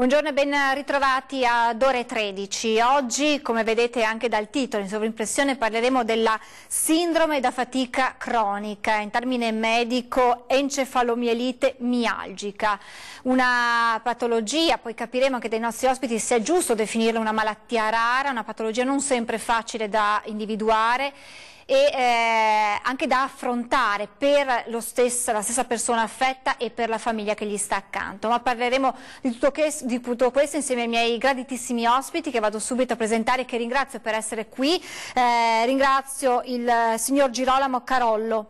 Buongiorno e ben ritrovati ad ore 13. Oggi, come vedete anche dal titolo, in sovrimpressione parleremo della sindrome da fatica cronica, in termine medico encefalomielite mialgica, una patologia, poi capiremo anche dai nostri ospiti se è giusto definirla una malattia rara, una patologia non sempre facile da individuare e anche da affrontare per la stessa persona affetta e per la famiglia che gli sta accanto. Ma parleremo di tutto questo insieme ai miei graditissimi ospiti che vado subito a presentare e che ringrazio per essere qui. Ringrazio il signor Girolamo Carollo,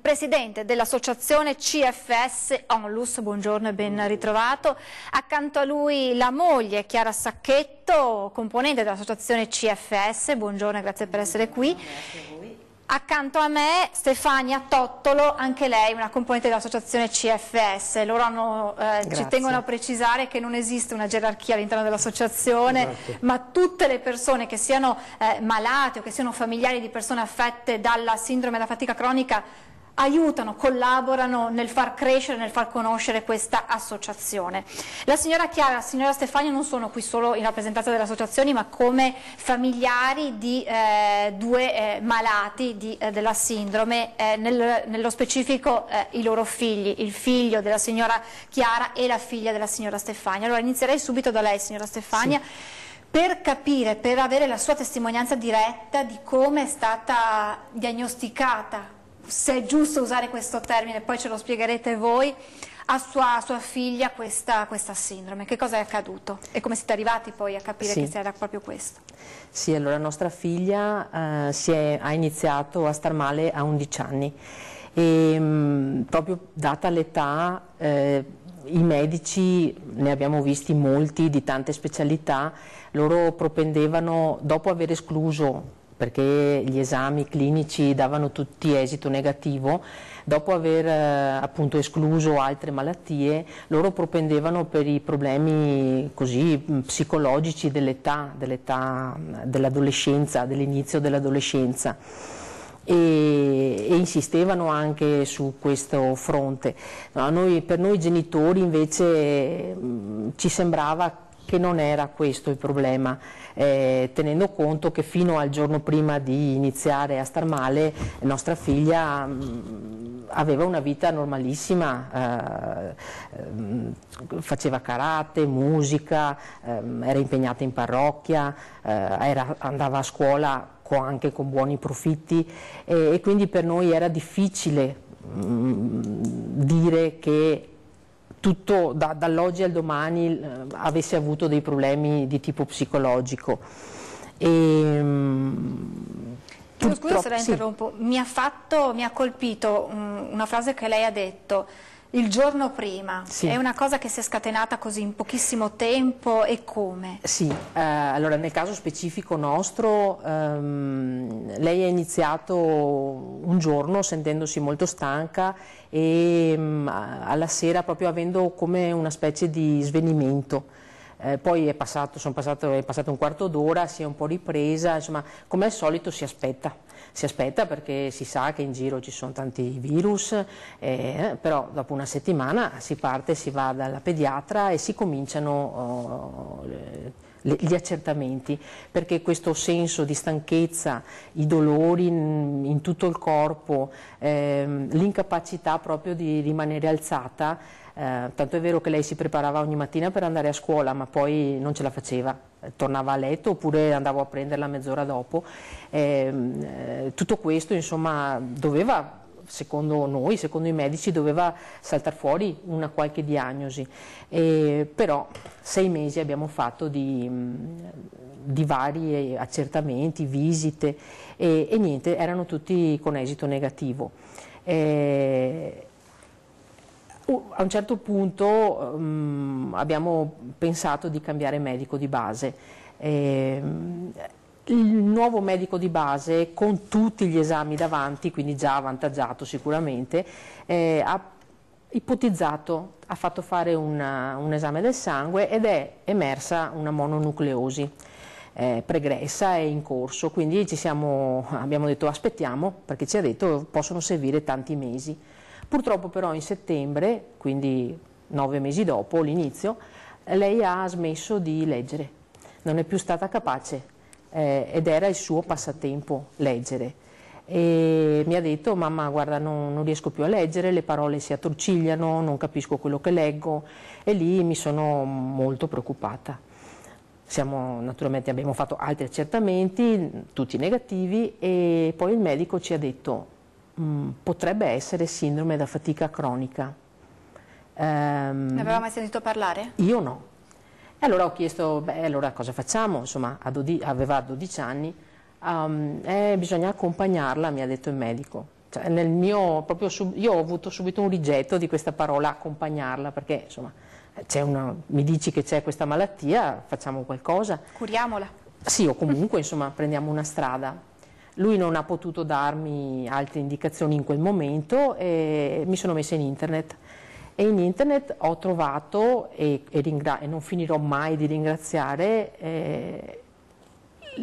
presidente dell'associazione CFS Onlus, buongiorno e ben ritrovato. Accanto a lui la moglie Chiara Sacchetto, componente dell'associazione CFS, buongiorno e grazie per essere qui. Grazie a voi. Accanto a me Stefania Tottolo, anche lei una componente dell'associazione CFS. Loro ci tengono a precisare che non esiste una gerarchia all'interno dell'associazione, ma tutte le persone che siano malate o che siano familiari di persone affette dalla sindrome da fatica cronica aiutano, collaborano nel far crescere, nel far conoscere questa associazione. La signora Chiara e la signora Stefania non sono qui solo in rappresentanza delle associazioni, ma come familiari di due malati della sindrome, nello specifico i loro figli, il figlio della signora Chiara e la figlia della signora Stefania. Allora inizierei subito da lei, signora Stefania. Sì. Per capire, per avere la sua testimonianza diretta di come è stata diagnosticata, se è giusto usare questo termine, poi ce lo spiegherete voi, a sua figlia questa sindrome. Che cosa è accaduto e come siete arrivati poi a capire che era proprio questo? Sì, allora nostra figlia ha iniziato a star male a 11 anni e proprio data l'età i medici, ne abbiamo visti molti di tante specialità, loro propendevano, dopo aver escluso, perché gli esami clinici davano tutti esito negativo, dopo aver appunto escluso altre malattie, loro propendevano per i problemi così psicologici dell'adolescenza, dell'inizio dell'adolescenza e insistevano anche su questo fronte. No, per noi genitori invece ci sembrava che non era questo il problema, tenendo conto che fino al giorno prima di iniziare a star male nostra figlia aveva una vita normalissima, faceva karate, musica, era impegnata in parrocchia, andava a scuola anche con buoni profitti e quindi per noi era difficile dire che tutto dall'oggi al domani avesse avuto dei problemi di tipo psicologico. Scusa se la interrompo, mi ha colpito una frase che lei ha detto, il giorno prima, è una cosa che si è scatenata così in pochissimo tempo e come? Sì, allora nel caso specifico nostro lei ha iniziato un giorno sentendosi molto stanca e alla sera proprio avendo come una specie di svenimento. Poi è passato un quarto d'ora, si è un po' ripresa, insomma come al solito si aspetta perché si sa che in giro ci sono tanti virus, però dopo una settimana si parte, si va dalla pediatra e si cominciano gli accertamenti, perché questo senso di stanchezza, i dolori in tutto il corpo, l'incapacità proprio di rimanere alzata, tanto è vero che lei si preparava ogni mattina per andare a scuola ma poi non ce la faceva, tornava a letto oppure andavo a prenderla mezz'ora dopo, tutto questo insomma doveva, secondo noi, secondo i medici, doveva saltare fuori una qualche diagnosi, però 6 mesi abbiamo fatto di vari accertamenti, visite e niente, erano tutti con esito negativo. A un certo punto abbiamo pensato di cambiare medico di base. Il nuovo medico di base, con tutti gli esami davanti, quindi già avvantaggiato sicuramente, ha ipotizzato, ha fatto fare un esame del sangue ed è emersa una mononucleosi pregressa e in corso, quindi abbiamo detto aspettiamo, perché ci ha detto possono servire tanti mesi. Purtroppo però in settembre, quindi 9 mesi dopo l'inizio, lei ha smesso di leggere, non è più stata capace ed era il suo passatempo leggere. E mi ha detto: mamma, guarda, non riesco più a leggere, le parole si attorcigliano, non capisco quello che leggo, e lì mi sono molto preoccupata. Naturalmente abbiamo fatto altri accertamenti, tutti negativi, e poi il medico ci ha detto: potrebbe essere sindrome da fatica cronica. Ne aveva mai sentito parlare? Io no. E allora ho chiesto: beh, allora cosa facciamo? Insomma, aveva 12 anni. Bisogna accompagnarla, mi ha detto il medico. Cioè, io ho avuto subito un rigetto di questa parola accompagnarla, perché insomma mi dici che c'è questa malattia, facciamo qualcosa. Curiamola. Sì, o comunque insomma prendiamo una strada. Lui non ha potuto darmi altre indicazioni in quel momento e mi sono messa in internet. E in internet ho trovato, e non finirò mai di ringraziare,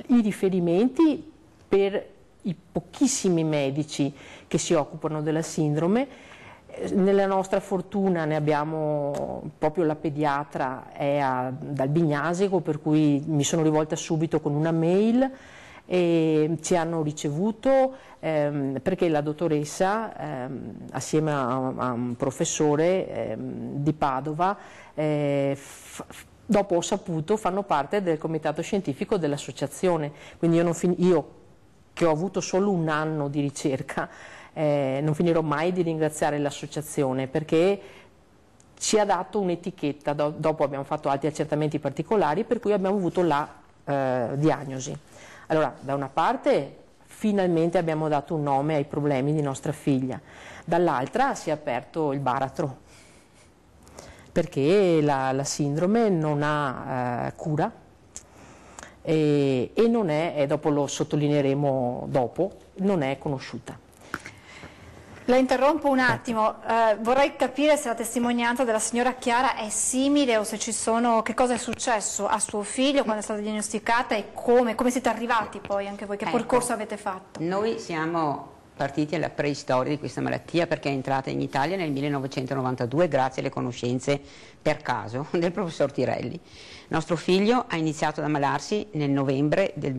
i riferimenti per i pochissimi medici che si occupano della sindrome. Nella nostra fortuna ne abbiamo, proprio la pediatra è dal Bignasico, per cui mi sono rivolta subito con una mail e ci hanno ricevuto, perché la dottoressa assieme a un professore di Padova, dopo ho saputo, fanno parte del comitato scientifico dell'associazione, quindi io che ho avuto solo un anno di ricerca non finirò mai di ringraziare l'associazione, perché ci ha dato un'etichetta. Dopo abbiamo fatto altri accertamenti particolari, per cui abbiamo avuto la diagnosi. Allora, da una parte finalmente abbiamo dato un nome ai problemi di nostra figlia, dall'altra si è aperto il baratro, perché la sindrome non ha cura e non è, e dopo lo sottolineeremo dopo, non è conosciuta. La interrompo un attimo, vorrei capire se la testimonianza della signora Chiara è simile o se che cosa è successo a suo figlio quando è stata diagnosticata e come siete arrivati poi anche voi, che percorso avete fatto? Noi siamo partiti alla preistoria di questa malattia perché è entrata in Italia nel 1992 grazie alle conoscenze per caso del professor Tirelli. Nostro figlio ha iniziato ad ammalarsi nel novembre del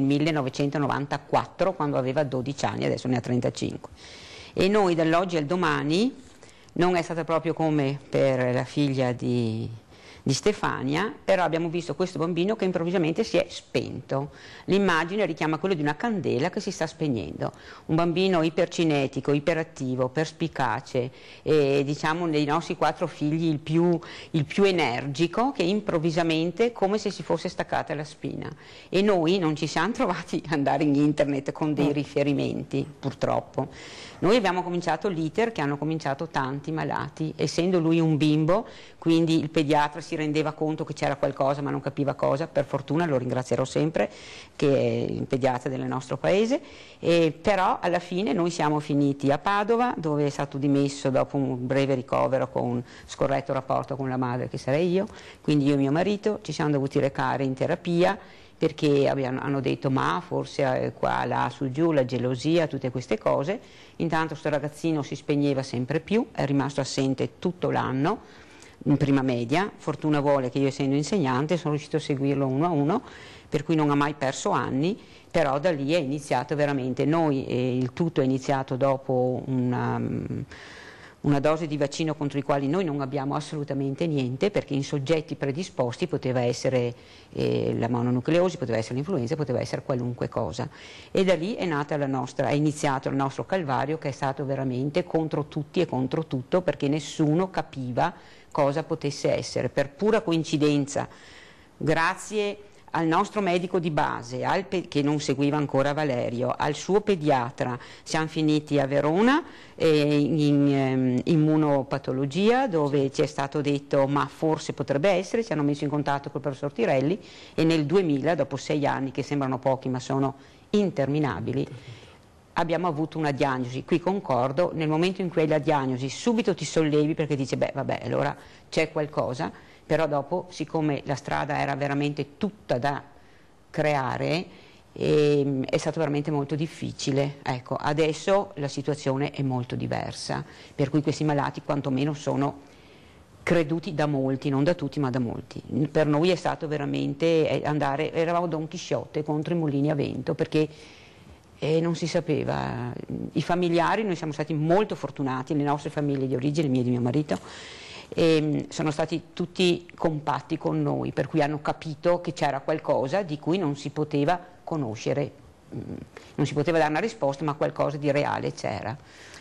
1994 quando aveva 12 anni, adesso ne ha 35. E noi dall'oggi al domani, non è stata proprio come per la figlia di Stefania, però abbiamo visto questo bambino che improvvisamente si è spento. L'immagine richiama quello di una candela che si sta spegnendo. Un bambino ipercinetico, iperattivo, perspicace, e diciamo dei nostri 4 figli il più energico, che improvvisamente come se si fosse staccata la spina. E noi non ci siamo trovati ad andare in internet con dei riferimenti, purtroppo. Noi abbiamo cominciato l'iter che hanno cominciato tanti malati, essendo lui un bimbo, quindi il pediatra si rendeva conto che c'era qualcosa ma non capiva cosa, per fortuna lo ringrazierò sempre, che è il pediatra del nostro paese, però alla fine noi siamo finiti a Padova, dove è stato dimesso dopo un breve ricovero con un scorretto rapporto con la madre, che sarei io, quindi io e mio marito ci siamo dovuti recare in terapia, perché hanno detto ma forse qua, là, su, giù, la gelosia, tutte queste cose. Intanto questo ragazzino si spegneva sempre più, è rimasto assente tutto l'anno, in prima media, fortuna vuole che io essendo insegnante sono riuscito a seguirlo 1 a 1, per cui non ha mai perso anni, però da lì è iniziato veramente, il tutto è iniziato dopo una dose di vaccino contro i quali noi non abbiamo assolutamente niente, perché in soggetti predisposti poteva essere la mononucleosi, poteva essere l'influenza, poteva essere qualunque cosa. E da lì è iniziato il nostro calvario, che è stato veramente contro tutti e contro tutto, perché nessuno capiva cosa potesse essere. Per pura coincidenza, grazie al nostro medico di base, che non seguiva ancora Valerio, al suo pediatra, siamo finiti a Verona in immunopatologia, dove ci è stato detto ma forse potrebbe essere, ci hanno messo in contatto col professor Tirelli e nel 2000, dopo 6 anni che sembrano pochi ma sono interminabili, abbiamo avuto una diagnosi. Qui concordo, nel momento in cui hai la diagnosi subito ti sollevi perché dici beh vabbè allora c'è qualcosa, però dopo, siccome la strada era veramente tutta da creare, è stato veramente molto difficile. Ecco, adesso la situazione è molto diversa, per cui questi malati quantomeno sono creduti da molti, non da tutti ma da molti. Per noi è stato veramente andare, eravamo Don Chisciotte contro i mulini a vento, perché non si sapeva. I familiari, noi siamo stati molto fortunati, le nostre famiglie di origine, mia e di mio marito, sono stati tutti compatti con noi, per cui hanno capito che c'era qualcosa di cui non si poteva conoscere, non si poteva dare una risposta, ma qualcosa di reale c'era.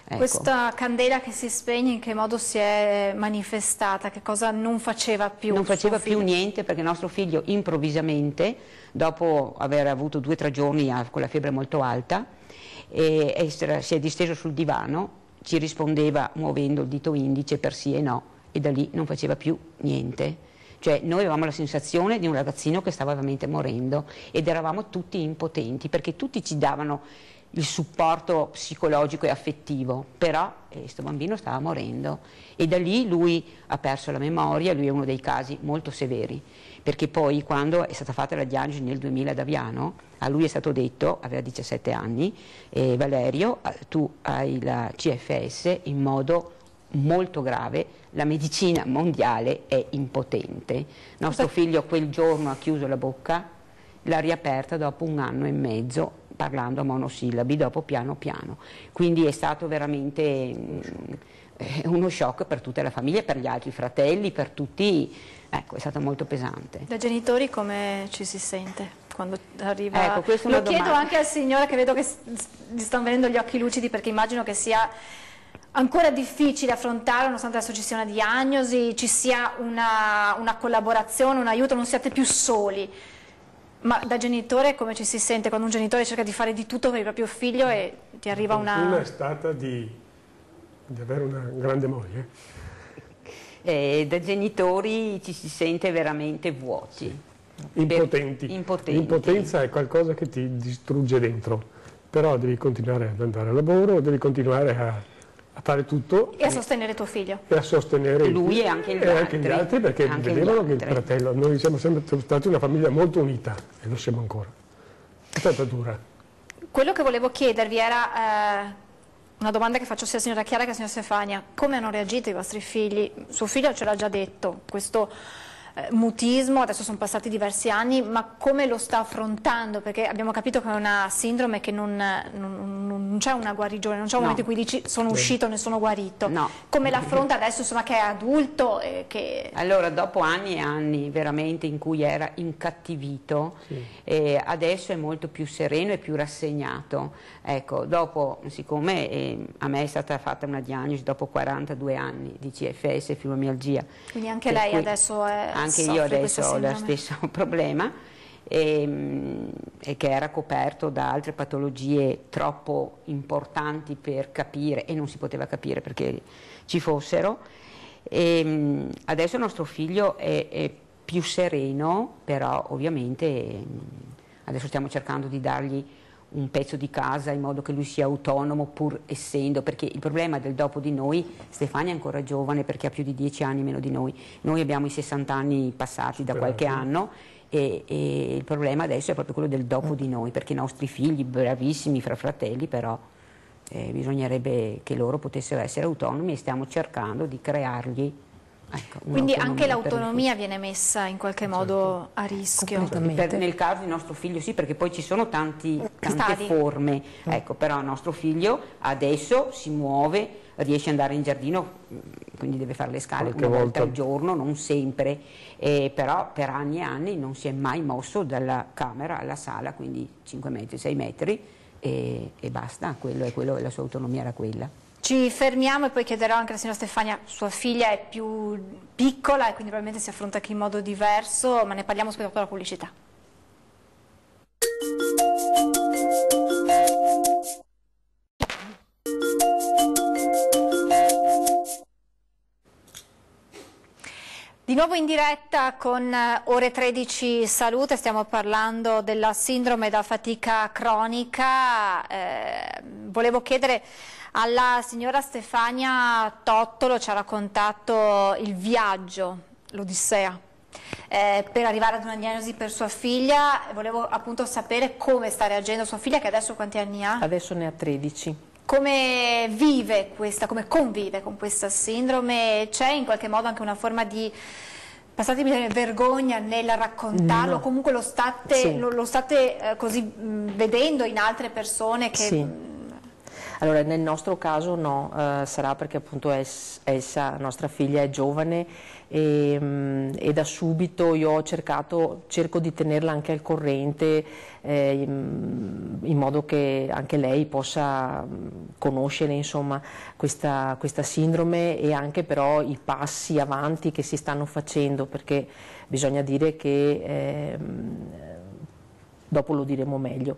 Ecco. Questa candela che si spegne in che modo si è manifestata? Che cosa non faceva più? Non faceva più niente, perché il nostro figlio improvvisamente, dopo aver avuto 2 o 3 giorni con la febbre molto alta, si è disteso sul divano, ci rispondeva muovendo il dito indice per sì e no, e da lì non faceva più niente. Cioè noi avevamo la sensazione di un ragazzino che stava veramente morendo, ed eravamo tutti impotenti, perché tutti ci davano il supporto psicologico e affettivo, però questo bambino stava morendo, e da lì lui ha perso la memoria. Lui è uno dei casi molto severi, perché poi quando è stata fatta la diagnosi nel 2000 ad Aviano, a lui è stato detto, aveva 17 anni, Valerio, tu hai la CFS in modo molto grave, la medicina mondiale è impotente. Nostro figlio quel giorno ha chiuso la bocca, l'ha riaperta dopo 1 anno e mezzo, parlando a monosillabi, dopo piano piano. Quindi è stato veramente uno shock per tutta la famiglia, per gli altri fratelli, per tutti. Ecco, è stato molto pesante. Da genitori come ci si sente quando arriva? Ecco, lo chiedo anche al signore, che vedo che gli stanno venendo gli occhi lucidi, perché immagino che sia ancora difficile affrontare, nonostante adesso ci sia una diagnosi, ci sia una collaborazione, un aiuto, non siate più soli. Ma da genitore come ci si sente quando un genitore cerca di fare di tutto per il proprio figlio e ti arriva una... La fortuna è stata di avere una grande moglie. Da genitori ci si sente veramente vuoti. Sì. Impotenti. L'impotenza è qualcosa che ti distrugge dentro, però devi continuare ad andare al lavoro, devi continuare a fare tutto. E a sostenere tuo figlio. E a sostenere lui e anche gli altri, perché vedevano che il fratello, noi siamo sempre stati una famiglia molto unita, e lo siamo ancora. È stata dura. Quello che volevo chiedervi era una domanda che faccio sia alla signora Chiara che alla signora Stefania: come hanno reagito i vostri figli? Suo figlio ce l'ha già detto, questo mutismo, adesso sono passati diversi anni, ma come lo sta affrontando? Perché abbiamo capito che è una sindrome che non c'è una guarigione, non c'è un momento in cui dici sono uscito, ne sono guarito. No. Come l'affronta adesso, insomma, che è adulto? Allora, dopo anni e anni veramente in cui era incattivito, sì, adesso è molto più sereno e più rassegnato. Ecco, dopo, siccome a me è stata fatta una diagnosi dopo 42 anni di CFS e fibromialgia. Quindi anche lei adesso è... Anche io adesso ho lo stesso problema, e che era coperto da altre patologie troppo importanti per capire, e non si poteva capire perché ci fossero. Adesso il nostro figlio è più sereno, però ovviamente adesso stiamo cercando di dargli un pezzo di casa in modo che lui sia autonomo, pur essendo, perché il problema del dopo di noi, Stefania è ancora giovane perché ha più di 10 anni meno di noi abbiamo i 60 anni passati da qualche anno, e il problema adesso è proprio quello del dopo di noi, perché i nostri figli, bravissimi fra fratelli, però bisognerebbe che loro potessero essere autonomi, e stiamo cercando di creargli. Ecco, quindi anche l'autonomia viene messa in qualche modo a rischio. Nel caso del nostro figlio sì, perché poi ci sono tante forme, ecco, però il nostro figlio adesso si muove, riesce ad andare in giardino, quindi deve fare le scale una volta al giorno, non sempre, però per anni e anni non si è mai mosso dalla camera alla sala, quindi 5 metri, 6 metri e basta, la sua autonomia era quella. Ci fermiamo e poi chiederò anche alla signora Stefania, sua figlia è più piccola e quindi probabilmente si affronta anche in modo diverso, ma ne parliamo subito dopo la pubblicità. Di nuovo in diretta con Ore 13 Salute, stiamo parlando della sindrome da fatica cronica. Volevo chiedere alla signora Stefania Tottolo, ci ha raccontato il viaggio, l'Odissea, per arrivare ad una diagnosi per sua figlia. Volevo appunto sapere come sta reagendo sua figlia, che adesso quanti anni ha? Adesso ne ha 13. come vive questa, come convive con questa sindrome? C'è in qualche modo anche una forma di, passatemi a dire, vergogna nel raccontarlo? No. Comunque lo state così vedendo in altre persone che... Sì. Allora, nel nostro caso no, sarà perché appunto Elsa, nostra figlia, è giovane e da subito io cerco di tenerla anche al corrente in modo che anche lei possa conoscere, insomma, questa sindrome e anche però i passi avanti che si stanno facendo, perché bisogna dire che, dopo lo diremo meglio,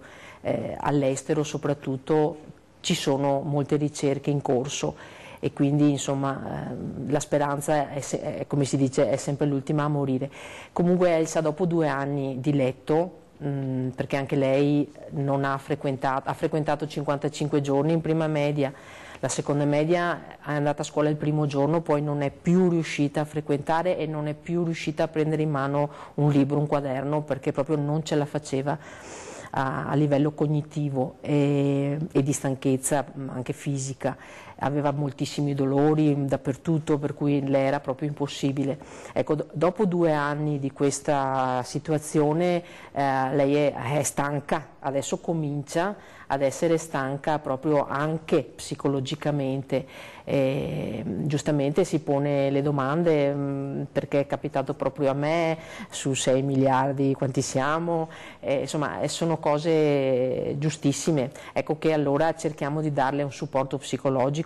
all'estero soprattutto ci sono molte ricerche in corso e quindi insomma la speranza è, come si dice, è sempre l'ultima a morire. Comunque Elsa, dopo 2 anni di letto, perché anche lei non ha frequentato 55 giorni in prima media, la seconda media è andata a scuola il primo giorno, poi non è più riuscita a frequentare e non è più riuscita a prendere in mano un libro, un quaderno, perché proprio non ce la faceva a livello cognitivo e di stanchezza anche fisica. Aveva moltissimi dolori dappertutto, per cui le era proprio impossibile. Ecco, dopo 2 anni di questa situazione lei è stanca, adesso comincia ad essere stanca proprio anche psicologicamente. Giustamente si pone le domande, perché è capitato proprio a me, su 6 miliardi quanti siamo, insomma sono cose giustissime. Ecco che allora cerchiamo di darle un supporto psicologico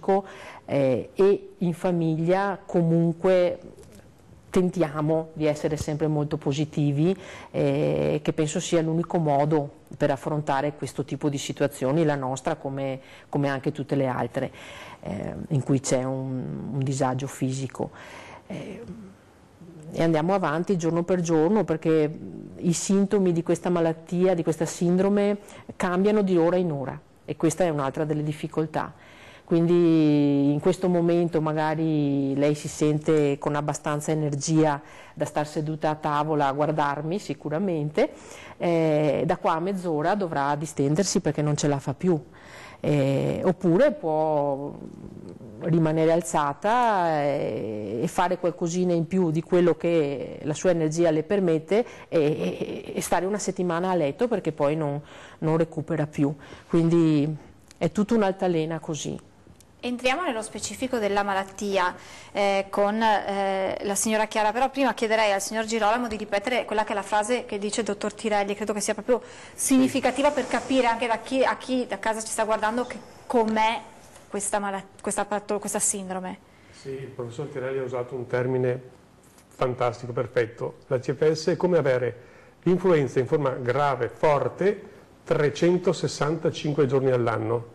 e in famiglia comunque tentiamo di essere sempre molto positivi, che penso sia l'unico modo per affrontare questo tipo di situazioni, la nostra come anche tutte le altre, in cui c'è un disagio fisico. E andiamo avanti giorno per giorno, perché i sintomi di questa malattia, di questa sindrome, cambiano di ora in ora e questa è un'altra delle difficoltà. Quindi in questo momento magari lei si sente con abbastanza energia da star seduta a tavola a guardarmi sicuramente, da qua a mezz'ora dovrà distendersi perché non ce la fa più, oppure può rimanere alzata e fare qualcosina in più di quello che la sua energia le permette e stare una settimana a letto, perché poi non recupera più. Quindi è tutta un'altalena così. Entriamo nello specifico della malattia con la signora Chiara, però prima chiederei al signor Girolamo di ripetere quella che è la frase che dice il dottor Tirelli. Credo che sia proprio significativa per capire anche a chi da casa ci sta guardando com'è questa sindrome. Sì, il professor Tirelli ha usato un termine fantastico, perfetto. La CFS è come avere l'influenza in forma grave, forte, 365 giorni all'anno,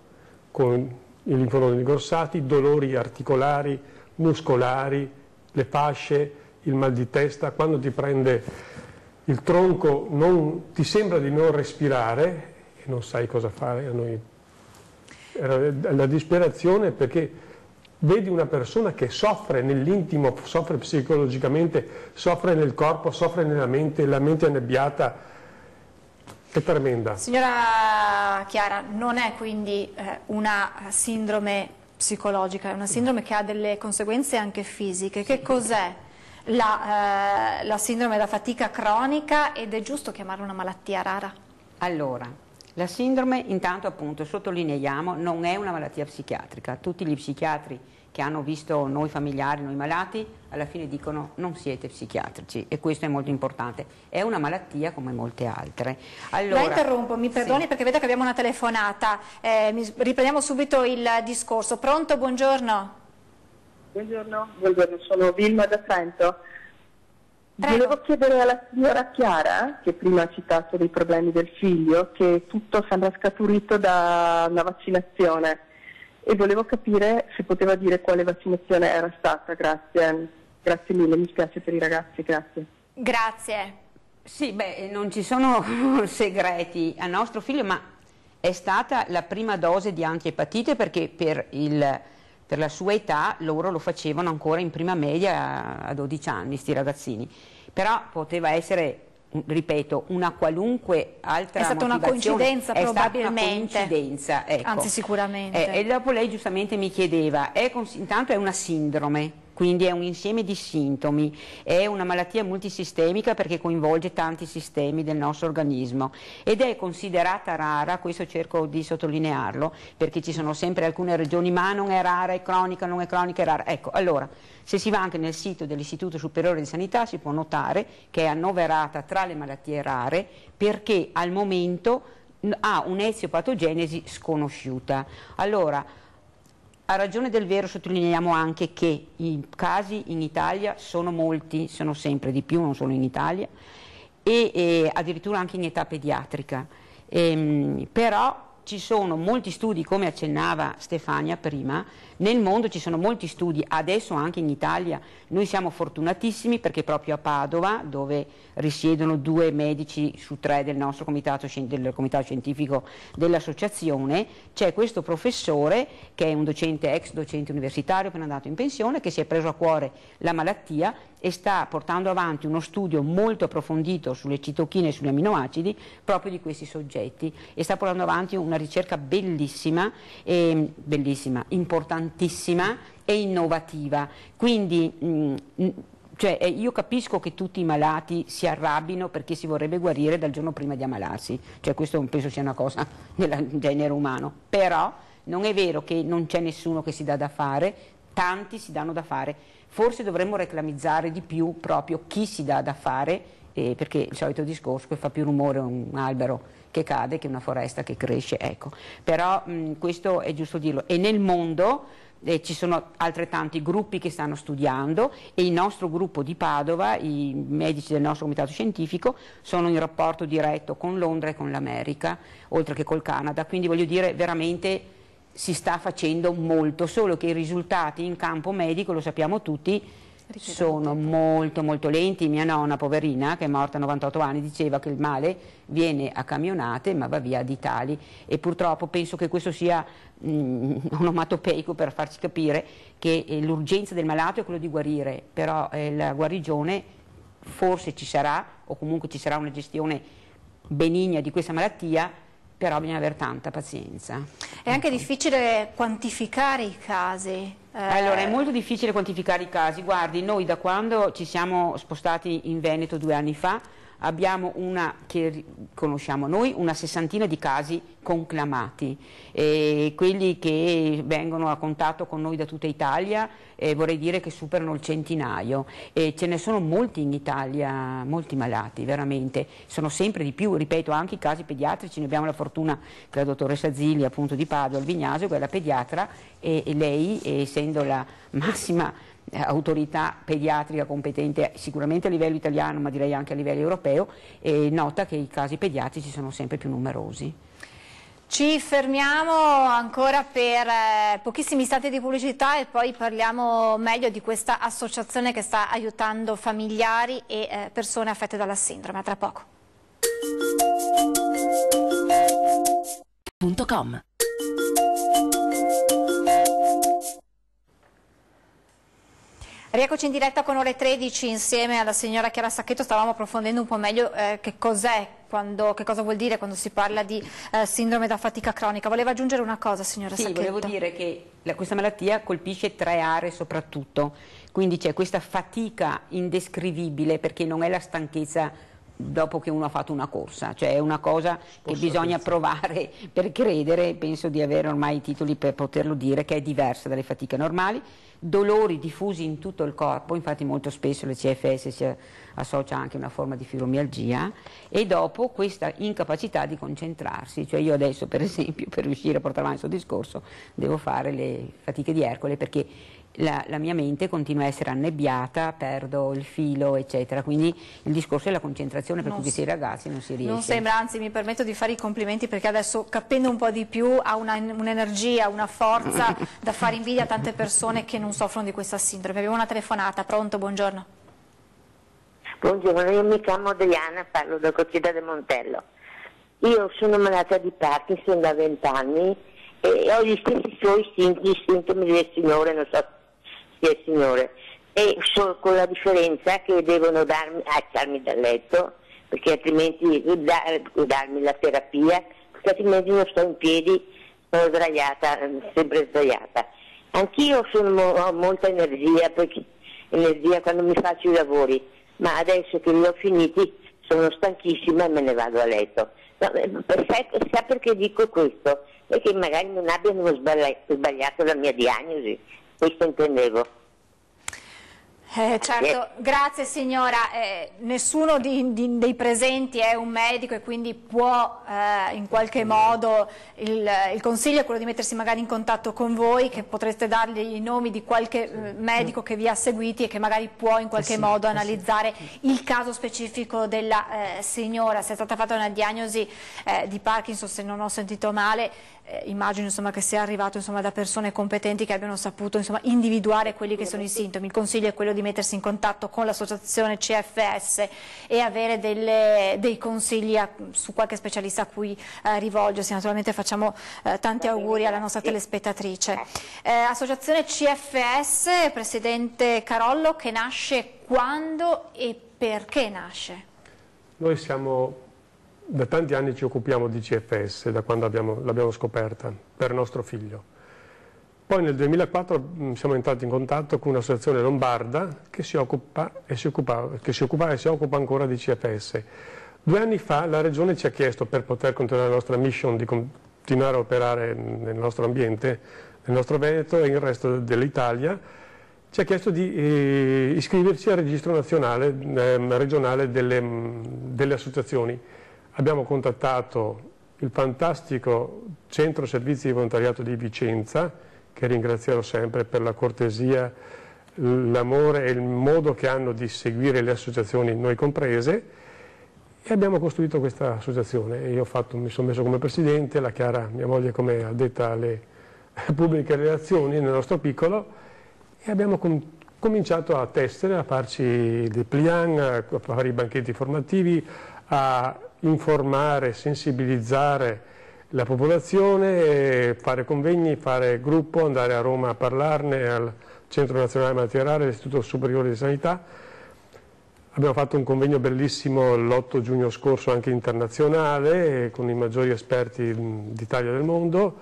con i linfonodi ingrossati, dolori articolari, muscolari, le fasce, il mal di testa. Quando ti prende il tronco ti sembra di non respirare e non sai cosa fare. A noi era la disperazione, perché vedi una persona che soffre nell'intimo, soffre psicologicamente, soffre nel corpo, soffre nella mente, la mente annebbiata. È tremenda. Signora Chiara, non è quindi una sindrome psicologica, è una sindrome che ha delle conseguenze anche fisiche. Che cos'è la sindrome da fatica cronica ed è giusto chiamarla una malattia rara? Allora, la sindrome, intanto appunto sottolineiamo, non è una malattia psichiatrica. Tutti gli psichiatri che hanno visto noi familiari, noi malati, alla fine dicono non siete psichiatrici, e questo è molto importante. È una malattia come molte altre. Allora, la interrompo, mi perdoni, sì, perché vedo che abbiamo una telefonata. Riprendiamo subito il discorso. Pronto? Buongiorno. Buongiorno, sono Vilma da Trento. Prego. Volevo chiedere alla signora Chiara, che prima ha citato dei problemi del figlio, che tutto sembra scaturito da una vaccinazione. E volevo capire se poteva dire quale vaccinazione era stata. Grazie mille, mi spiace per i ragazzi, grazie. Grazie. Sì, beh, non ci sono segreti a nostro figlio, ma è stata la prima dose di antiepatite, perché per la sua età loro lo facevano ancora in prima media a 12 anni, sti ragazzini. Però poteva essere ripeto, una qualunque altra motivazione. È stata una coincidenza probabilmente. È stata una coincidenza, ecco. Anzi, sicuramente. E dopo lei giustamente mi chiedeva, intanto è una sindrome, quindi è un insieme di sintomi, è una malattia multisistemica perché coinvolge tanti sistemi del nostro organismo ed è considerata rara, questo cerco di sottolinearlo, perché ci sono sempre alcune regioni, ma non è rara, è cronica, non è cronica, è rara. Ecco, allora, se si va anche nel sito dell'Istituto Superiore di Sanità si può notare che è annoverata tra le malattie rare perché al momento ha un'eziopatogenesi sconosciuta. Allora, a ragione del vero sottolineiamo anche che i casi in Italia sono molti, sono sempre di più, non solo in Italia, e addirittura anche in età pediatrica. Però ci sono molti studi, come accennava Stefania prima, nel mondo ci sono molti studi, adesso anche in Italia. Noi siamo fortunatissimi perché proprio a Padova, dove risiedono 2 medici su 3 del nostro comitato scientifico dell'associazione, c'è questo professore che è un docente, ex docente universitario appena andato in pensione, che si è preso a cuore la malattia e sta portando avanti uno studio molto approfondito sulle citochine e sugli aminoacidi proprio di questi soggetti e sta portando avanti una ricerca bellissima, importantissima e innovativa. Quindi io capisco che tutti i malati si arrabbino perché si vorrebbe guarire dal giorno prima di ammalarsi, questo penso sia una cosa del genere umano, però non è vero che non c'è nessuno che si dà da fare, tanti si danno da fare. Forse dovremmo reclamizzare di più proprio chi si dà da fare, perché il solito discorso che fa più rumore un albero che cade che una foresta che cresce, ecco. Però questo è giusto dirlo. E nel mondo ci sono altrettanti gruppi che stanno studiando e il nostro gruppo di Padova, i medici del nostro comitato scientifico, sono in rapporto diretto con Londra e con l'America, oltre che col Canada, quindi voglio dire veramente si sta facendo molto, solo che i risultati in campo medico, lo sappiamo tutti, sono molto molto lenti. Mia nonna, poverina, che è morta a 98 anni, diceva che il male viene a camionate ma va via a ditali, e purtroppo penso che questo sia onomatopeico per farci capire che l'urgenza del malato è quello di guarire, però la guarigione forse ci sarà, o comunque ci sarà una gestione benigna di questa malattia, però bisogna avere tanta pazienza. È anche difficile quantificare i casi. Allora, è molto difficile quantificare i casi. Guardi, noi da quando ci siamo spostati in Veneto 2 anni fa abbiamo che conosciamo noi, una 60ina di casi conclamati, quelli che vengono a contatto con noi da tutta Italia vorrei dire che superano il centinaio, ce ne sono molti in Italia, molti malati veramente, sono sempre di più, ripeto, anche i casi pediatrici. Noi abbiamo la fortuna che la dottoressa Zilli, appunto di Padova, al Vignasio, che è la pediatra, e lei, essendo la massima autorità pediatrica competente sicuramente a livello italiano, ma direi anche a livello europeo, nota che i casi pediatrici sono sempre più numerosi. Ci fermiamo ancora per pochissimi istanti di pubblicità e poi parliamo meglio di questa associazione che sta aiutando familiari e persone affette dalla sindrome. A tra poco. Rieccoci in diretta con Ore 13 insieme alla signora Chiara Sacchetto. Stavamo approfondendo un po' meglio che cosa vuol dire quando si parla di sindrome da fatica cronica. Voleva aggiungere una cosa, signora Sacchetto? Sì, volevo dire che questa malattia colpisce 3 aree soprattutto, quindi c'è questa fatica indescrivibile perché non è la stanchezza dopo che uno ha fatto una corsa, cioè è una cosa che bisogna provare per credere, penso di avere ormai i titoli per poterlo dire, che è diversa dalle fatiche normali, dolori diffusi in tutto il corpo, infatti molto spesso le CFS si associa anche a una forma di fibromialgia, e dopo questa incapacità di concentrarsi, cioè io adesso per esempio per riuscire a portare avanti questo discorso devo fare le fatiche di Ercole perché la mia mente continua a essere annebbiata, perdo il filo, eccetera, quindi il discorso è la concentrazione per cui questi ragazzi non si riesce. Non sembra, anzi mi permetto di fare i complimenti perché adesso, capendo un po' di più, ha un'energia, una forza da fare invidia a tante persone che non soffrono di questa sindrome. Abbiamo una telefonata, pronto? Buongiorno. Buongiorno, io mi chiamo Adriana, parlo da Coccita del Montello. Io sono malata di Parkinson da 20 anni e ho gli stessi suoi sintomi del signore, non so se è il signore, e con la differenza che devono alzarmi dal letto, perché altrimenti darmi la terapia, perché altrimenti non sto in piedi, sono sdraiata, sempre sdraiata. Anch'io ho molta energia, energia quando mi faccio i lavori, ma adesso che li ho finiti sono stanchissima e me ne vado a letto. No, sa perché dico questo? Perché magari non abbiano sbagliato la mia diagnosi, questo intendevo. Certo, grazie signora. Nessuno dei presenti è un medico e quindi può in qualche modo, il consiglio è quello di mettersi magari in contatto con voi, che potreste dargli i nomi di qualche medico che vi ha seguiti e che magari può in qualche modo analizzare il caso specifico della signora. Se è stata fatta una diagnosi di Parkinson, se non ho sentito male, immagino insomma, che sia arrivato insomma, da persone competenti che abbiano saputo insomma, individuare quelli che sono i sintomi. Il consiglio è quello di mettersi in contatto con l'associazione CFS e avere dei consigli su qualche specialista a cui rivolgersi. Naturalmente facciamo tanti auguri alla nostra telespettatrice. Associazione CFS, Presidente Carollo, che nasce quando e perché nasce? Noi da tanti anni ci occupiamo di CFS, da quando l'abbiamo scoperta, per nostro figlio. Poi nel 2004 siamo entrati in contatto con un'associazione lombarda che si occupa e si occupa ancora di CFS. 2 anni fa la Regione ci ha chiesto, per poter continuare la nostra mission di continuare a operare nel nostro ambiente, nel nostro Veneto e nel resto dell'Italia, ci ha chiesto di iscriverci al registro nazionale, regionale delle associazioni. Abbiamo contattato il fantastico Centro Servizi di Volontariato di Vicenza, che ringrazierò sempre per la cortesia, l'amore e il modo che hanno di seguire le associazioni, noi comprese, e abbiamo costruito questa associazione. Io mi sono messo come presidente, la Chiara, mia moglie, come addetta alle pubbliche relazioni nel nostro piccolo, e abbiamo cominciato a tessere, a farci dei pliant, a fare i banchetti formativi, a informare, sensibilizzare la popolazione, fare convegni, fare gruppo, andare a Roma a parlarne al Centro Nazionale Malattie Rare, all'Istituto Superiore di Sanità. Abbiamo fatto un convegno bellissimo l'8 giugno scorso, anche internazionale, con i maggiori esperti d'Italia e del mondo.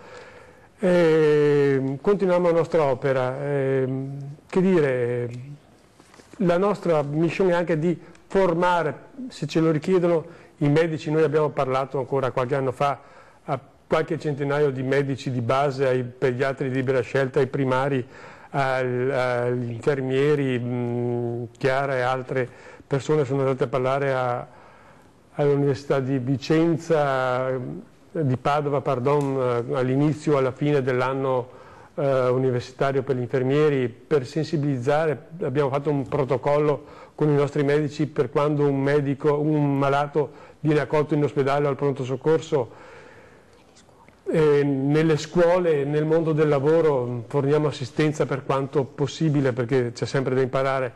Continuiamo la nostra opera. Che dire, la nostra missione è anche di formare, se ce lo richiedono, i medici. Noi abbiamo parlato ancora qualche anno fa a qualche centinaio di medici di base, ai pediatri di libera scelta, ai primari, agli infermieri. Chiara e altre persone sono andate a parlare all'Università di Vicenza, di Padova, all'inizio, alla fine dell'anno universitario per gli infermieri, per sensibilizzare. Abbiamo fatto un protocollo con i nostri medici per quando un malato viene accolto in ospedale o al pronto soccorso. Nelle scuole, nel mondo del lavoro forniamo assistenza per quanto possibile, perché c'è sempre da imparare.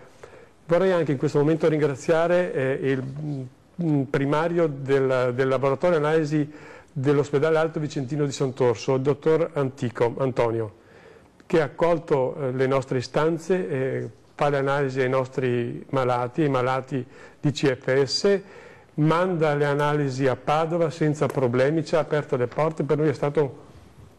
Vorrei anche in questo momento ringraziare il primario del laboratorio analisi dell'ospedale Alto Vicentino di Sant'Orso, il dottor Antonio, che ha accolto le nostre istanze, fa le analisi ai nostri malati, ai malati di CFS, manda le analisi a Padova senza problemi, ci ha aperto le porte. Per noi è stato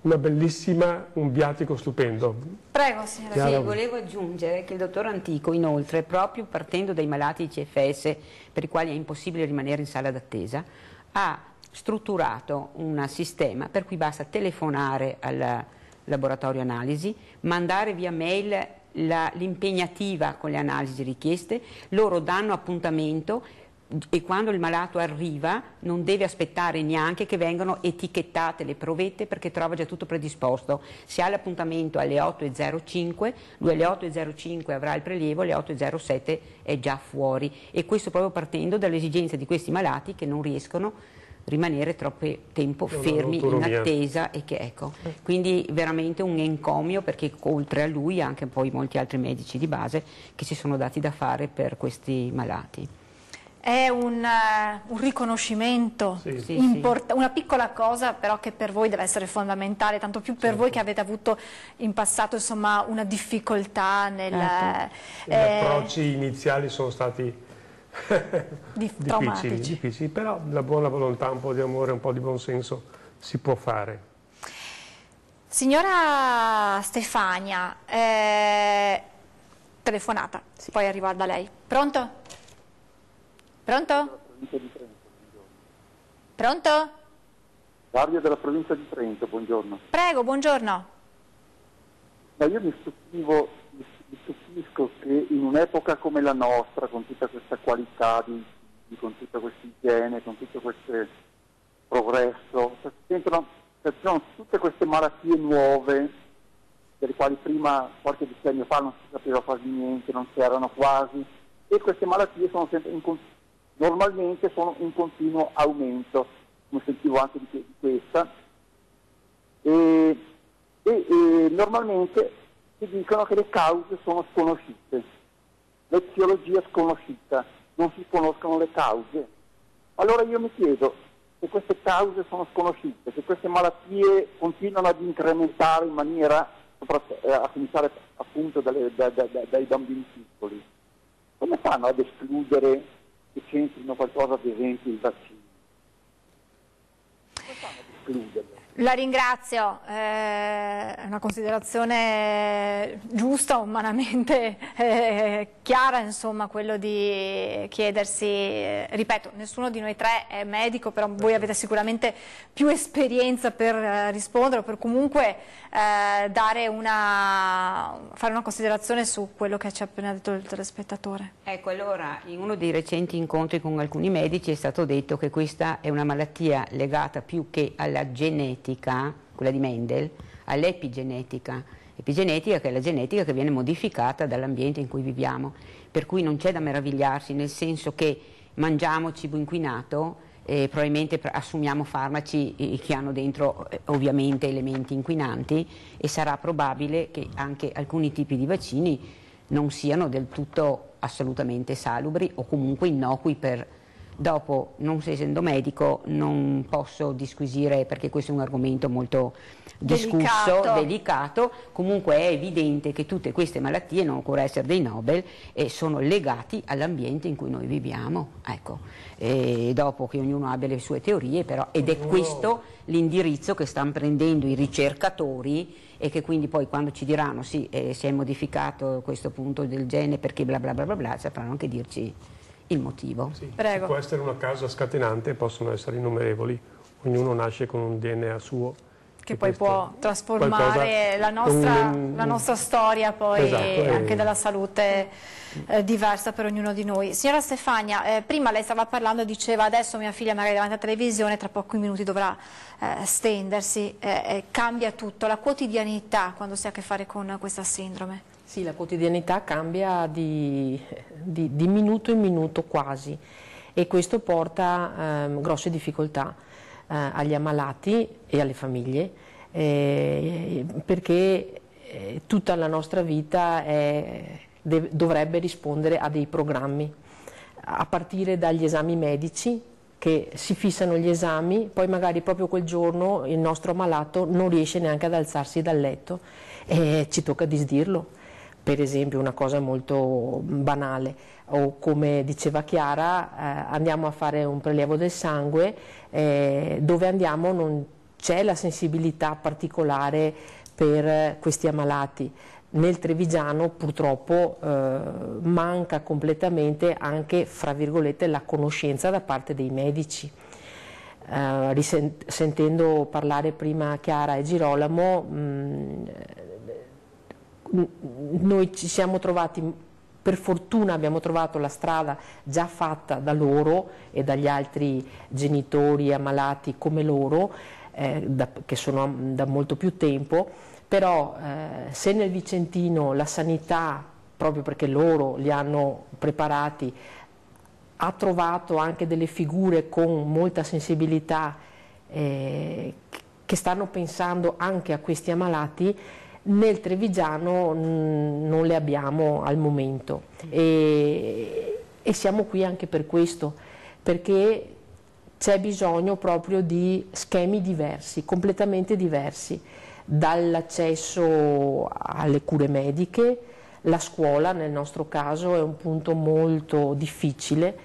un viatico stupendo. Prego, signora. Sì, volevo aggiungere che il dottor Antico, inoltre, proprio partendo dai malati di CFS, per i quali è impossibile rimanere in sala d'attesa, ha strutturato un sistema per cui basta telefonare al laboratorio analisi, mandare via mail l'impegnativa con le analisi richieste, loro danno appuntamento e quando il malato arriva non deve aspettare neanche che vengano etichettate le provette, perché trova già tutto predisposto. Se ha l'appuntamento alle 8.05, lui alle 8.05 avrà il prelievo, alle 8.07 è già fuori, e questo proprio partendo dall'esigenza di questi malati che non riescono rimanere troppo tempo fermi in attesa, e che ecco, quindi veramente un encomio, perché oltre a lui anche poi molti altri medici di base che si sono dati da fare per questi malati. È un riconoscimento, una piccola cosa però che per voi deve essere fondamentale, tanto più per voi che avete avuto in passato insomma una difficoltà nel... Gli approcci iniziali sono stati traumatici. Difficili, però la buona volontà, un po' di amore, un po' di buonsenso si può fare. Signora Stefania, telefonata, sì. Poi arriva da lei. Pronto? Pronto? Pronto? Dario della provincia di Trento, buongiorno. Prego, buongiorno. Ma io mi stupisco che in un'epoca come la nostra, con tutta questa qualità, con tutta questa igiene, con tutto questo progresso, ci sono tutte queste malattie nuove, delle quali prima, qualche decennio fa, non si sapeva quasi niente, non c'erano quasi, e queste malattie sono sempre normalmente sono in continuo aumento, come sentivo anche di questa, e normalmente si dicono che le cause sono sconosciute, l'eziologia sconosciuta, non si conoscono le cause. Allora io mi chiedo, se queste cause sono sconosciute, se queste malattie continuano ad incrementare in maniera, a cominciare appunto dai bambini piccoli, come fanno ad escludere che c'entrino qualcosa, ad esempio, il vaccino? Come fanno ad escluderlo? La ringrazio, è una considerazione giusta, umanamente chiara, insomma, quello di chiedersi, ripeto, nessuno di noi tre è medico, però voi avete sicuramente più esperienza per rispondere o per comunque fare una considerazione su quello che ci ha appena detto il telespettatore. Ecco, allora, in uno dei recenti incontri con alcuni medici è stato detto che questa è una malattia legata più che alla genetica, quella di Mendel, all'epigenetica. Epigenetica che è la genetica che viene modificata dall'ambiente in cui viviamo, per cui non c'è da meravigliarsi, nel senso che mangiamo cibo inquinato e probabilmente assumiamo farmaci che hanno dentro ovviamente elementi inquinanti, e sarà probabile che anche alcuni tipi di vaccini non siano del tutto assolutamente salubri o comunque innocui per... Dopo, non essendo medico, non posso disquisire, perché questo è un argomento molto discusso, delicato. Comunque è evidente che tutte queste malattie, non occorre essere dei Nobel, sono legati all'ambiente in cui noi viviamo. Ecco. E dopo che ognuno abbia le sue teorie, però, ed è questo l'indirizzo che stanno prendendo i ricercatori, e che quindi poi quando ci diranno sì, si è modificato questo punto del gene perché bla bla bla bla bla, sapranno anche dirci il motivo. Sì, prego. Può essere una causa scatenante, possono essere innumerevoli, ognuno nasce con un DNA suo. Che poi può trasformare la nostra storia poi, esatto, anche della salute diversa per ognuno di noi. Signora Stefania, prima lei stava parlando, diceva adesso mia figlia magari davanti alla televisione, tra pochi minuti dovrà stendersi, cambia tutto, la quotidianità quando si ha a che fare con questa sindrome. Sì, la quotidianità cambia di minuto in minuto quasi, e questo porta grosse difficoltà agli ammalati e alle famiglie, perché tutta la nostra vita dovrebbe rispondere a dei programmi, a partire dagli esami medici, che si fissano gli esami, poi magari proprio quel giorno il nostro ammalato non riesce neanche ad alzarsi dal letto e ci tocca disdirlo. Per esempio, una cosa molto banale, o come diceva Chiara, andiamo a fare un prelievo del sangue, dove andiamo non c'è la sensibilità particolare per questi ammalati. Nel Trevigiano purtroppo manca completamente anche, fra virgolette, la conoscenza da parte dei medici. Sentendo parlare prima Chiara e Girolamo, noi ci siamo trovati, per fortuna abbiamo trovato la strada già fatta da loro e dagli altri genitori ammalati come loro, che sono da molto più tempo, però se nel Vicentino la sanità, proprio perché loro li hanno preparati, ha trovato anche delle figure con molta sensibilità che stanno pensando anche a questi ammalati, nel Trevigiano non le abbiamo al momento, e siamo qui anche per questo, perché c'è bisogno proprio di schemi diversi, completamente diversi, dall'accesso alle cure mediche, La scuola nel nostro caso è un punto molto difficile,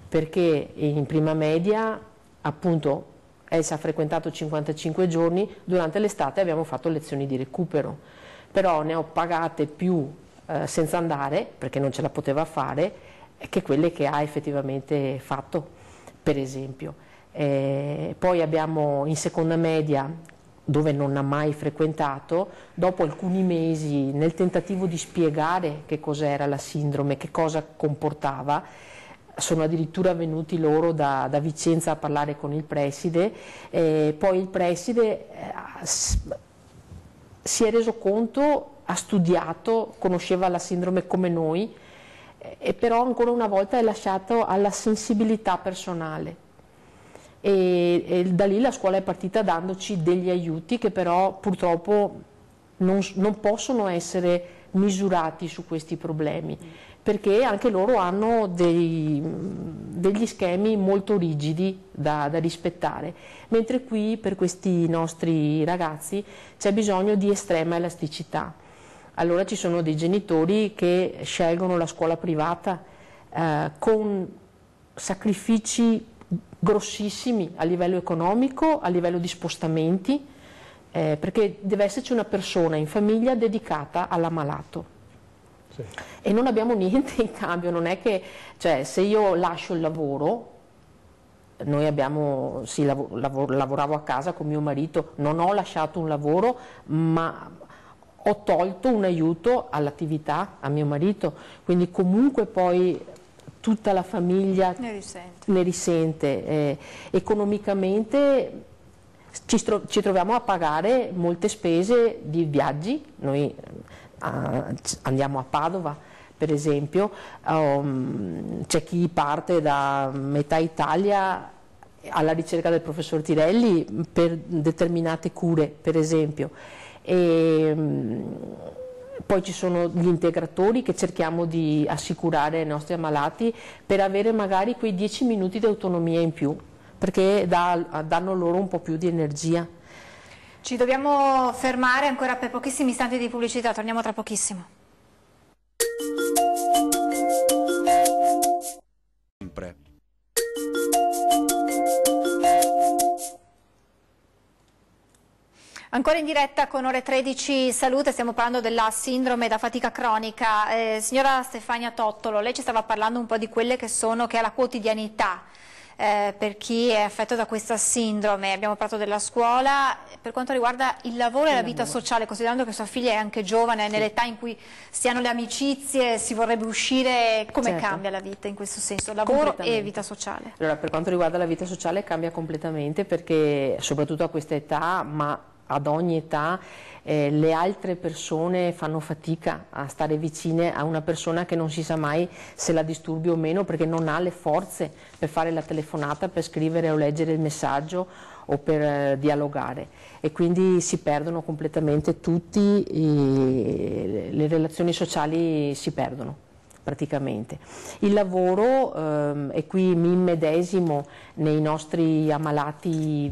perché in prima media appunto Elsa ha frequentato 55 giorni, durante l'estate abbiamo fatto lezioni di recupero, però ne ho pagate più senza andare, perché non ce la poteva fare, che quelle che ha effettivamente fatto, per esempio. Poi abbiamo in seconda media, dove non ha mai frequentato, dopo alcuni mesi nel tentativo di spiegare che cos'era la sindrome, che cosa comportava, sono addirittura venuti loro da Vicenza a parlare con il preside, poi il preside si è reso conto, ha studiato, conosceva la sindrome come noi, e però ancora una volta è lasciato alla sensibilità personale. E da lì la scuola è partita dandoci degli aiuti che però purtroppo non possono essere misurati su questi problemi, perché anche loro hanno degli schemi molto rigidi da rispettare, mentre qui per questi nostri ragazzi c'è bisogno di estrema elasticità. Allora ci sono dei genitori che scelgono la scuola privata con sacrifici grossissimi a livello economico, a livello di spostamenti, perché deve esserci una persona in famiglia dedicata all'ammalato. Sì. E non abbiamo niente in cambio, non è che, cioè, se io lascio il lavoro, noi abbiamo, sì, lavoravo a casa con mio marito, non ho lasciato un lavoro, ma ho tolto un aiuto all'attività a mio marito, quindi comunque poi tutta la famiglia ne risente. Economicamente ci troviamo a pagare molte spese di viaggi, noi andiamo a Padova per esempio, c'è chi parte da metà Italia alla ricerca del professor Tirelli per determinate cure per esempio. E poi ci sono gli integratori che cerchiamo di assicurare ai nostri ammalati per avere magari quei 10 minuti di autonomia in più, perché danno loro un po' più di energia. Ci dobbiamo fermare ancora per pochissimi istanti di pubblicità, torniamo tra pochissimo. Sempre. Ancora in diretta con Ore 13 Salute, stiamo parlando della sindrome da fatica cronica. Signora Stefania Tottolo, lei ci stava parlando un po' di quelle che è la quotidianità per chi è affetto da questa sindrome. Abbiamo parlato della scuola, per quanto riguarda il lavoro e la vita sociale, considerando che sua figlia è anche giovane, nell'età in cui si hanno le amicizie, si vorrebbe uscire, come cambia la vita in questo senso, lavoro e vita sociale? Allora, per quanto riguarda la vita sociale cambia completamente, perché soprattutto a questa età, ma ad ogni età, le altre persone fanno fatica a stare vicine a una persona che non si sa mai se la disturbi o meno, perché non ha le forze per fare la telefonata, per scrivere o leggere il messaggio o per dialogare, e quindi si perdono completamente tutti, le relazioni sociali si perdono praticamente. Il lavoro, e qui mi immedesimo nei nostri ammalati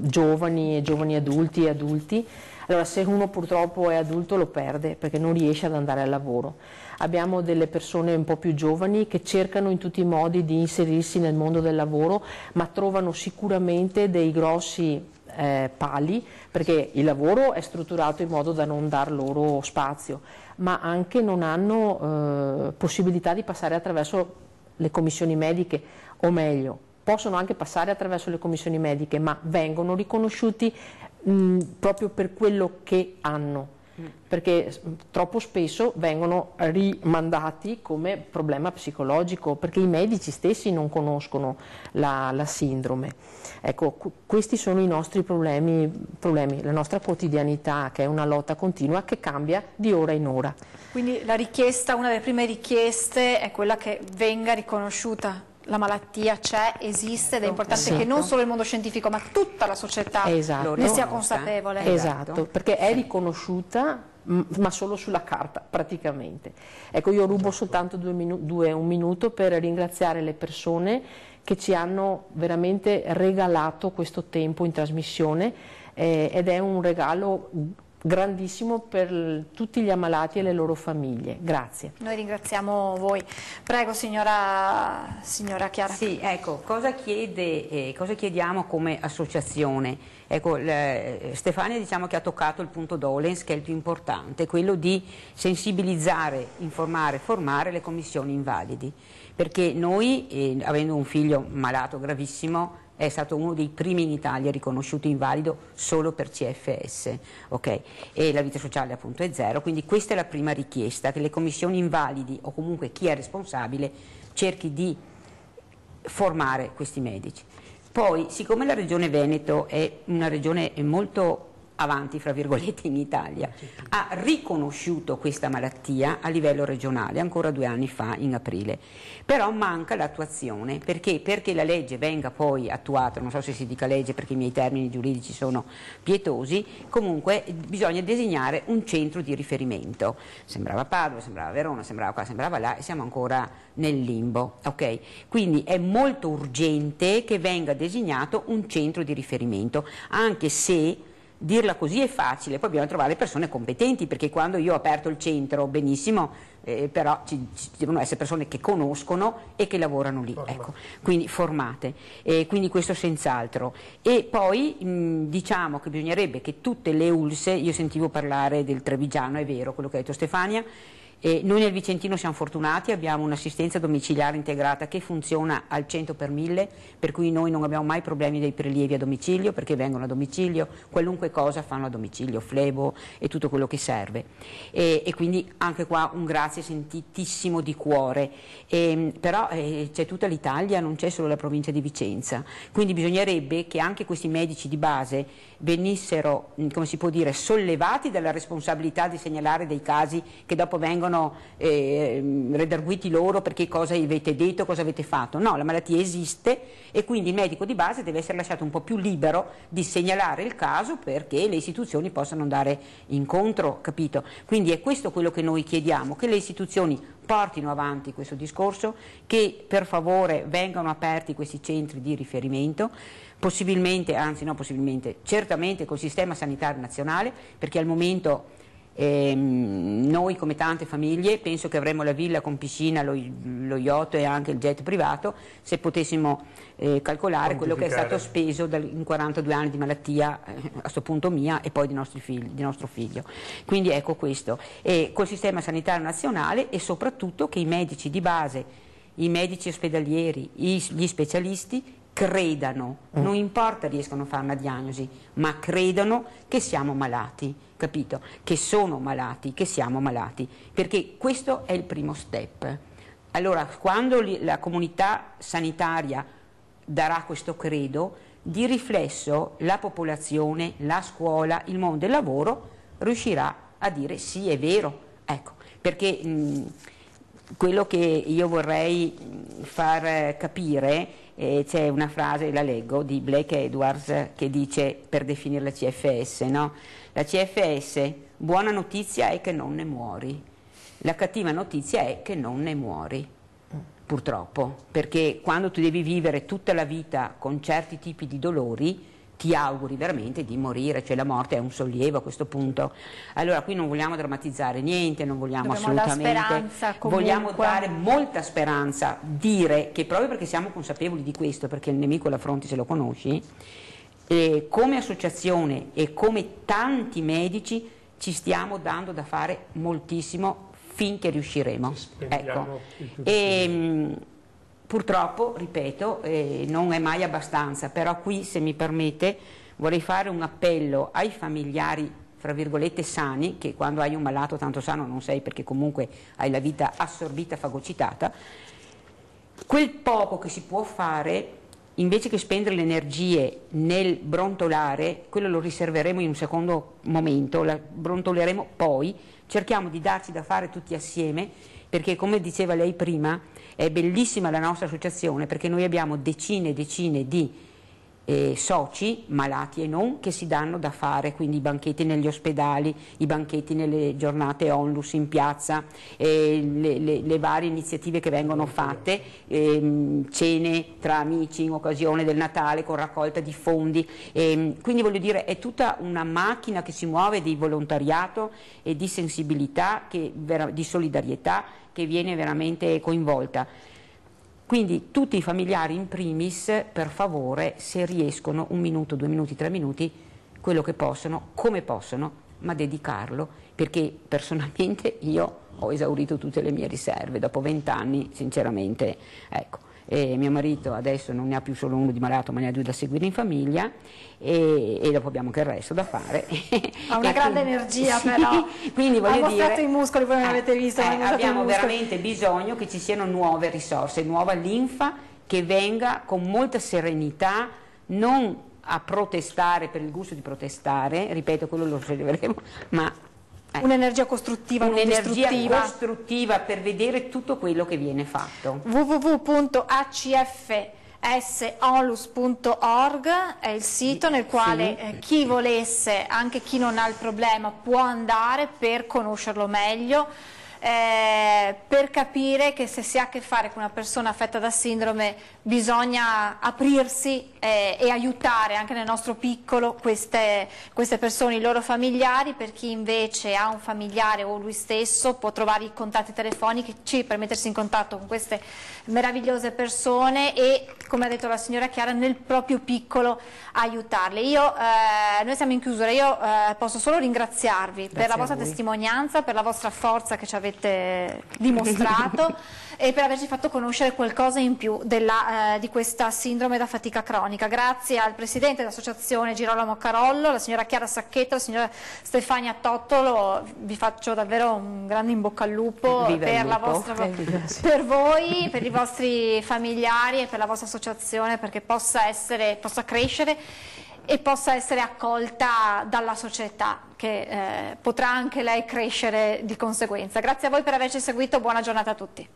giovani e giovani adulti e adulti. Allora, se uno purtroppo è adulto lo perde perché non riesce ad andare al lavoro. Abbiamo delle persone un po' più giovani che cercano in tutti i modi di inserirsi nel mondo del lavoro, ma trovano sicuramente dei grossi pali, perché il lavoro è strutturato in modo da non dar loro spazio, ma anche non hanno possibilità di passare attraverso le commissioni mediche, o meglio, possono anche passare attraverso le commissioni mediche, ma vengono riconosciuti proprio per quello che hanno, perché troppo spesso vengono rimandati come problema psicologico, perché i medici stessi non conoscono la sindrome. Ecco, questi sono i nostri problemi, la nostra quotidianità, che è una lotta continua che cambia di ora in ora. Quindi la richiesta, una delle prime richieste è quella che venga riconosciuta. La malattia c'è, esiste, ed è importante che non solo il mondo scientifico ma tutta la società ne sia consapevole. Esatto, perché è riconosciuta ma solo sulla carta praticamente. Ecco, io rubo soltanto un minuto per ringraziare le persone che ci hanno veramente regalato questo tempo in trasmissione, ed è un regalo grandissimo per tutti gli ammalati e le loro famiglie. Grazie. Noi ringraziamo voi. Prego signora Chiara. Sì, ecco, cosa chiediamo come associazione? Ecco, Stefania diciamo che ha toccato il punto dolens, che è il più importante, quello di sensibilizzare, informare, formare le commissioni invalidi, perché noi, avendo un figlio malato gravissimo, è stato uno dei primi in Italia riconosciuto invalido solo per CFS, ok? E la vita sociale appunto è 0, quindi questa è la prima richiesta, che le commissioni invalidi o comunque chi è responsabile cerchi di formare questi medici. Poi, siccome la regione Veneto è una regione molto avanti, fra virgolette, in Italia, ha riconosciuto questa malattia a livello regionale ancora 2 anni fa, in aprile, però manca l'attuazione, perché la legge venga poi attuata, non so se si dica legge perché i miei termini giuridici sono pietosi, comunque bisogna designare un centro di riferimento, sembrava Padova, sembrava Verona, sembrava qua, sembrava là, e siamo ancora nel limbo, ok? Quindi è molto urgente che venga designato un centro di riferimento, anche se dirla così è facile, poi bisogna trovare persone competenti, perché quando io ho aperto il centro, benissimo, però ci devono essere persone che conoscono e che lavorano lì, ecco, quindi formate, quindi questo senz'altro. E poi diciamo che bisognerebbe che tutte le ULSE, io sentivo parlare del Trevigiano, è vero quello che ha detto Stefania, noi nel Vicentino siamo fortunati, abbiamo un'assistenza domiciliare integrata che funziona al 100 per 1000, per cui noi non abbiamo mai problemi dei prelievi a domicilio, perché vengono a domicilio, qualunque cosa fanno a domicilio, flebo e tutto quello che serve. E quindi anche qua un grazie sentitissimo di cuore, però c'è tutta l'Italia, non c'è solo la provincia di Vicenza, quindi bisognerebbe che anche questi medici di base venissero, come si può dire, sollevati dalla responsabilità di segnalare dei casi che dopo vengono redarguiti loro perché cosa avete detto, cosa avete fatto. No, la malattia esiste e quindi il medico di base deve essere lasciato un po' più libero di segnalare il caso perché le istituzioni possano andare incontro, capito? Quindi è questo quello che noi chiediamo, che le istituzioni portino avanti questo discorso, che per favore vengano aperti questi centri di riferimento, possibilmente, anzi no possibilmente, certamente col sistema sanitario nazionale, perché al momento noi come tante famiglie penso che avremmo la villa con piscina, lo yacht e anche il jet privato se potessimo calcolare quello che è stato speso in 42 anni di malattia, a questo punto mia e poi di nostro figlio. Quindi ecco questo, col sistema sanitario nazionale e soprattutto che i medici di base, i medici ospedalieri, gli specialisti credano, non importa riescano a fare una diagnosi, ma credano che siamo malati, capito? Che sono malati, che siamo malati, perché questo è il primo step. Allora, quando la comunità sanitaria darà questo credo, di riflesso la popolazione, la scuola, il mondo del lavoro riuscirà a dire sì, è vero, ecco, perché quello che io vorrei far capire, c'è una frase, la leggo, di Blake Edwards che dice, per definire la CFS, no? La CFS, buona notizia è che non ne muori, la cattiva notizia è che non ne muori, purtroppo, perché quando tu devi vivere tutta la vita con certi tipi di dolori, ti auguri veramente di morire, cioè la morte è un sollievo a questo punto. Allora qui non vogliamo drammatizzare niente, non vogliamo assolutamente, vogliamo dare molta speranza, dire che proprio perché siamo consapevoli di questo, perché il nemico alla fronte se lo conosci, come associazione e come tanti medici ci stiamo dando da fare moltissimo finché riusciremo. Ecco. Purtroppo, ripeto, non è mai abbastanza, però qui, se mi permette, vorrei fare un appello ai familiari, fra virgolette, sani, che quando hai un malato tanto sano non sei perché comunque hai la vita assorbita, fagocitata, quel poco che si può fare, invece che spendere le energie nel brontolare, quello lo riserveremo in un secondo momento, la brontoleremo poi, cerchiamo di darci da fare tutti assieme, perché come diceva lei prima, è bellissima la nostra associazione perché noi abbiamo decine e decine di soci, malati e non, che si danno da fare, quindi i banchetti negli ospedali, i banchetti nelle giornate onlus in piazza, le varie iniziative che vengono fatte, cene tra amici in occasione del Natale con raccolta di fondi, quindi voglio dire è tutta una macchina che si muove di volontariato e di sensibilità, di solidarietà, che viene veramente coinvolta. Quindi tutti i familiari in primis, per favore, se riescono 1 minuto, 2 minuti, 3 minuti, quello che possono, come possono, ma dedicarlo, perché personalmente io ho esaurito tutte le mie riserve, dopo 20 anni sinceramente, ecco. E mio marito adesso non ne ha più solo uno di malato, ma ne ha 2 da seguire in famiglia, e dopo abbiamo anche il resto da fare. Ha una grande energia, sì, però quindi voglio dire, ha mostrato i muscoli, voi non avete visto, abbiamo veramente bisogno che ci siano nuove risorse, nuova linfa che venga con molta serenità, non a protestare per il gusto di protestare, ripeto, quello lo risolveremo, ma un'energia costruttiva, un'energia costruttiva per vedere tutto quello che viene fatto. www.hfsonlus.org è il sito nel quale chi volesse, anche chi non ha il problema, può andare per conoscerlo meglio, per capire che se si ha a che fare con una persona affetta da sindrome bisogna aprirsi e aiutare anche nel nostro piccolo queste persone, i loro familiari. Per chi invece ha un familiare o lui stesso può trovare i contatti telefonici per mettersi in contatto con queste meravigliose persone e, come ha detto la signora Chiara, nel proprio piccolo aiutarle. Noi siamo in chiusura, io posso solo ringraziarvi per la vostra testimonianza, per la vostra forza che ci avete dimostrato e per averci fatto conoscere qualcosa in più di questa sindrome da fatica cronica. Grazie al presidente dell'associazione Girolamo Carollo, la signora Chiara Sacchetto, la signora Stefania Tottolo. Vi faccio davvero un grande in bocca al lupo per voi, per i vostri familiari e per la vostra associazione, perché possa crescere e possa essere accolta dalla società, che potrà anche lei crescere di conseguenza. Grazie a voi per averci seguito, buona giornata a tutti.